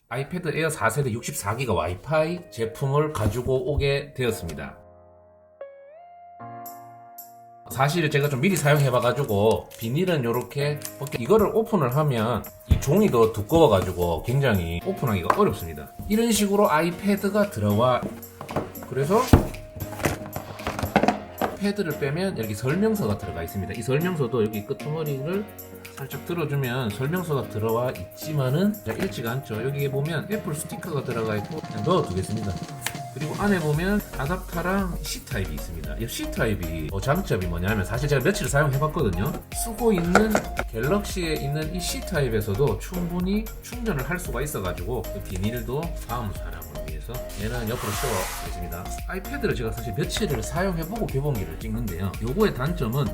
아이패드 에어 4세대 64기가 와이파이 제품을 가지고 오게 되었습니다. 사실 제가 좀 미리 사용해봐가지고 비닐은 이렇게 이거를 오픈을 하면 이 종이 더 두꺼워가지고 굉장히 오픈하기가 어렵습니다. 이런 식으로 아이패드가 들어와, 그래서 패드를 빼면 여기 설명서가 들어가 있습니다. 이 설명서도 여기 끄트머리를 살짝 들어주면 설명서가 들어와 있지만은 읽지가 않죠. 여기에 보면 애플 스티커가 들어가 있고 그냥 넣어두겠습니다. 그리고 안에 보면 아답터랑 C타입이 있습니다. 이 C타입이 장점이 뭐냐면, 사실 제가 며칠 사용해봤거든요. 쓰고 있는 갤럭시에 있는 이 C타입에서도 충분히 충전을 할 수가 있어가지고 그 비닐도 다음 사람을 위해서 얘는 옆으로 씌워겠습니다. 아이패드를 제가 사실 며칠을 사용해보고 개봉기를 찍는데요. 요거의 단점은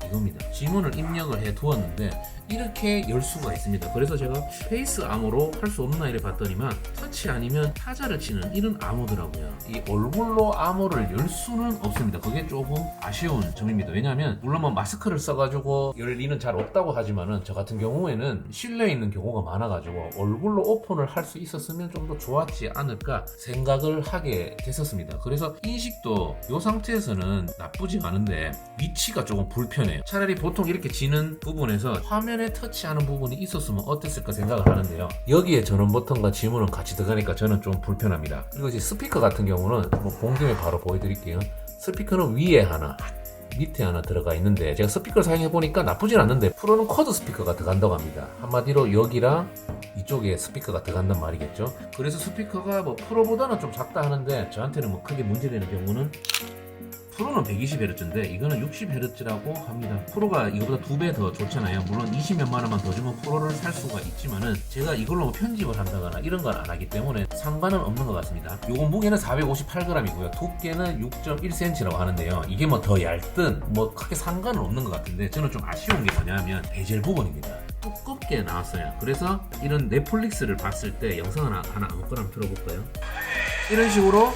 이겁니다. 지문을 입력을 해 두었는데 이렇게 열 수가 있습니다. 그래서 제가 페이스 암호로 할 수 없나 이래 봤더니만 터치 아니면 타자를 치는 이런 암호더라고요. 이 얼굴로 암호를 열 수는 없습니다. 그게 조금 아쉬운 점입니다. 왜냐하면 물론 뭐 마스크를 써가지고 열 리는 잘 없다고 하지만은 저 같은 경우에는 실내에 있는 경우가 많아가지고 얼굴로 오픈을 할 수 있었으면 좀 더 좋았지 않을까 생각을 하게 됐었습니다. 그래서 인식도 이 상태에서는 나쁘지 않은데 위치가 조금 불편해요. 차라리 보통 이렇게 지는 부분에서 화면에 터치하는 부분이 있었으면 어땠을까 생각을 하는데요. 여기에 전원 버튼과 지문은 같이 들어가니까 저는 좀 불편합니다. 그리고 이제 스피커 같은 경우는 본 김에 바로 보여드릴게요. 스피커는 위에 하나, 밑에 하나 들어가 있는데 제가 스피커를 사용해보니까 나쁘진 않는데 프로는 쿼드 스피커가 들어간다고 합니다. 한마디로 여기랑 이쪽에 스피커가 들어간단 말이겠죠. 그래서 스피커가 뭐 프로보다는 좀 작다 하는데 저한테는 뭐 크게 문제되는 경우는, 프로는 120Hz인데 이거는 60Hz라고 합니다. 프로가 이거보다 2배 더 좋잖아요. 물론 20몇만 원만 더 주면 프로를 살 수가 있지만은 제가 이걸로 편집을 한다거나 이런 걸 안 하기 때문에 상관은 없는 것 같습니다. 요거 무게는 458g이고요. 두께는 6.1cm라고 하는데요. 이게 뭐 더 얇든 뭐 크게 상관은 없는 것 같은데 저는 좀 아쉬운 게 뭐냐면 베젤 부분입니다. 두껍게 나왔어요. 그래서 이런 넷플릭스를 봤을 때 영상을 하나 아무거나 한번 들어볼까요? 이런 식으로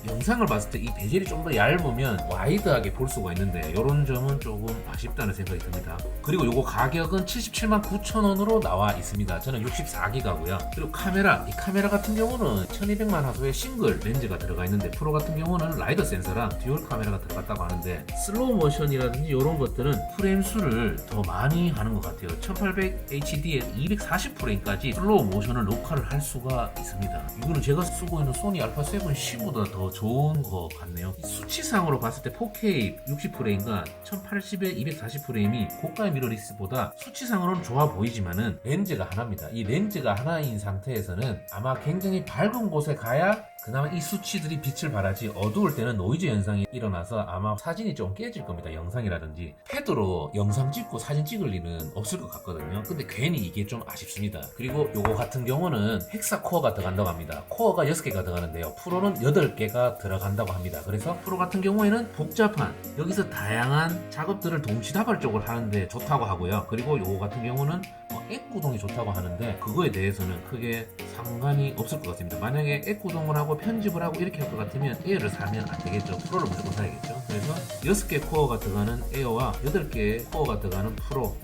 영상을 봤을 때 이 베젤이 좀 더 얇으면 와이드하게 볼 수가 있는데 이런 점은 조금 아쉽다는 생각이 듭니다. 그리고 요거 가격은 77만 9천 원으로 나와 있습니다. 저는 64기가고요. 그리고 이 카메라 같은 경우는 1200만 화소의 싱글 렌즈가 들어가 있는데 프로 같은 경우는 라이더 센서랑 듀얼 카메라가 들어갔다고 하는데 슬로우 모션이라든지 이런 것들은 프레임 수를 더 많이 하는 것 같아요. 1800HD에 240프레임까지 슬로우 모션을 녹화를 할 수가 있습니다. 이거는 제가 쓰고 있는 소니 알파 7 C보다 더 좋은 것 같네요. 수치상으로 봤을 때 4K 60프레임과 1080에 240프레임이 고가의 미러리스보다 수치상으로는 좋아 보이지만은 렌즈가 하나입니다. 이 렌즈가 하나인 상태에서는 아마 굉장히 밝은 곳에 가야 그나마 이 수치들이 빛을 발하지, 어두울 때는 노이즈 현상이 일어나서 아마 사진이 좀 깨질 겁니다. 영상이라든지. 패드로 영상 찍고 사진 찍을 일은 없을 것 같거든요. 근데 괜히 이게 좀 아쉽습니다. 그리고 요거 같은 경우는 헥사 코어가 들어간다고 합니다. 코어가 6개가 들어가는데요. 프로는 8개가 들어간다고 합니다. 그래서 프로 같은 경우에는 복잡한, 여기서 다양한 작업들을 동시다발적으로 하는데 좋다고 하고요. 그리고 요거 같은 경우는 액구동이 좋다고 하는데 그거에 대해서는 크게 상관이 없을 것 같습니다. 만약에 액구동을 하고 편집을 하고 이렇게 할 것 같으면 에어를 사면 안 되겠죠. 프로를 무조건 사야겠죠. 그래서 6개 코어가 들어가는 에어와 8개 코어가 들어가는 프로,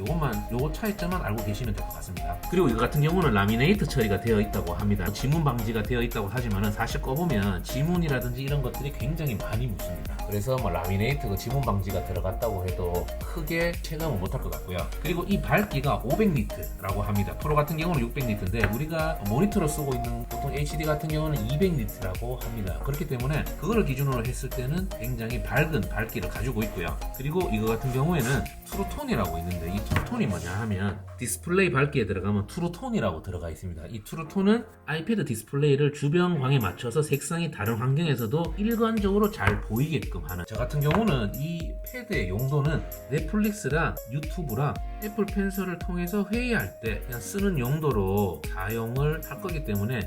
요거 차이점만 알고 계시면 될 것 같습니다. 그리고 이거 같은 경우는 라미네이트 처리가 되어 있다고 합니다. 지문 방지가 되어 있다고 하지만은 사실 꺼보면 지문이라든지 이런 것들이 굉장히 많이 묻습니다. 그래서 뭐 라미네이트 그 지문 방지가 들어갔다고 해도 크게 체감은 못할 것 같고요. 그리고 이 밝기가 500니트라고 합니다. 프로 같은 경우는 600니트인데 우리가 모니터로 쓰고 있는 보통 HD 같은 경우는 200니트라고 합니다. 그렇기 때문에 그거를 기준으로 했을 때는 굉장히 밝은 밝기를 가지고 있고요. 그리고 이거 같은 경우에는 트루톤이라고 있는데 이 트루톤이 뭐냐 하면 디스플레이 밝기에 들어가면 트루톤이라고 들어가 있습니다. 이 트루톤은 아이패드 디스플레이를 주변광에 맞춰서 색상이 다른 환경에서도 일관적으로 잘 보이게끔 하는, 저 같은 경우는 이 패드의 용도는 넷플릭스랑 유튜브랑 애플 펜슬을 통해서 회의할 때 그냥 쓰는 용도로 사용을 할 거기 때문에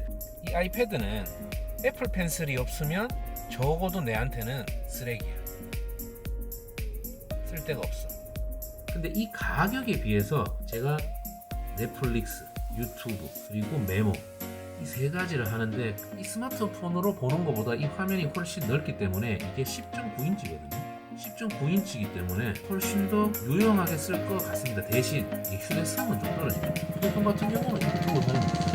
이 아이패드는 애플 펜슬이 없으면 적어도 내한테는 쓰레기야. 쓸 데가 없어. 근데 이 가격에 비해서 제가 넷플릭스, 유튜브, 그리고 메모 이 세 가지를 하는데 이 스마트폰으로 보는 것보다 이 화면이 훨씬 넓기 때문에 이게 10.9인치거든요. 10.9인치이기 때문에 훨씬 더 유용하게 쓸 것 같습니다. 대신 이게 휴대성은 좀 떨어집니다. 휴대폰 같은 경우는 유튜브 사용입니다.